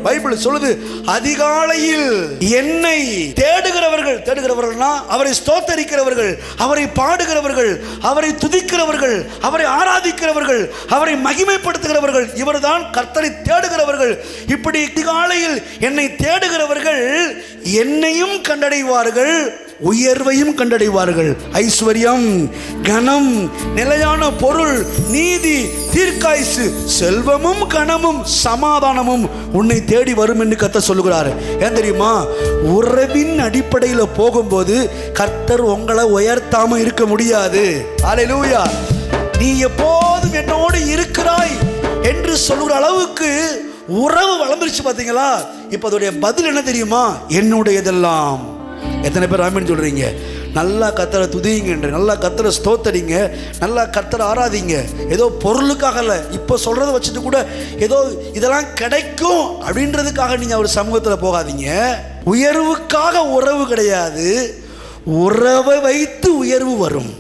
Bible சொல்லுது, அதிகாலையில் என்னை தேடுகிறவர்கள்னா அவரை ஸ்தோத்தரிக்கிறவர்கள், அவரை பாடுகிறவர்கள், அவரை துதிக்கிறவர்கள், அவரை ஆராதிக்கிறவர்கள், அவரை மகிமைப்படுத்துகிறவர்கள், இவர்தான் கர்த்தரை தேடுகிறவர்கள். இப்படி அதிகாலையில் என்னை தேடுகிறவர்கள் என்னையும் கண்டடைவார்கள், உயர்வையும் கண்டடைவார்கள். ஐஸ்வர்யம், கனம், நிலையான பொருள், நீதி, தீர்க்காயுசு, செல்வமும் கனமும் சமாதானமும் உன்னை தேடி வரும் என்று கர்த்தர் சொல்லுகிறார். ஏன் தெரியுமா? உறவின் அடிப்படையில் போகும்போது கர்த்தர் உங்களை உயர்த்தாம இருக்க முடியாது. அல்லேலூயா. நீ எப்போதும் என்னோடு இருக்கிறாய் என்று சொல்லுகிற அளவுக்கு உறவு வளர்ந்துருச்சு. பார்த்தீங்களா? இப்போ அதோடைய பதில் என்ன தெரியுமா? என்னுடையதெல்லாம். எத்தனை பேர் ஆமென் சொல்றீங்க? நல்லா கர்த்தரை துதிங்க, நல்லா கர்த்தரை ஸ்தோத்தரிங்க, நல்லா கர்த்தரை ஆராதிங்க. ஏதோ பொருளுக்காக இல்லை, இப்போ சொல்றதை வச்சுட்டு கூட ஏதோ இதெல்லாம் கிடைக்கும் அப்படின்றதுக்காக நீங்க அவர் சமூகத்தில் போகாதீங்க. உயர்வுக்காக உறவு கிடையாது, உறவை வைத்து உயர்வு வரும்.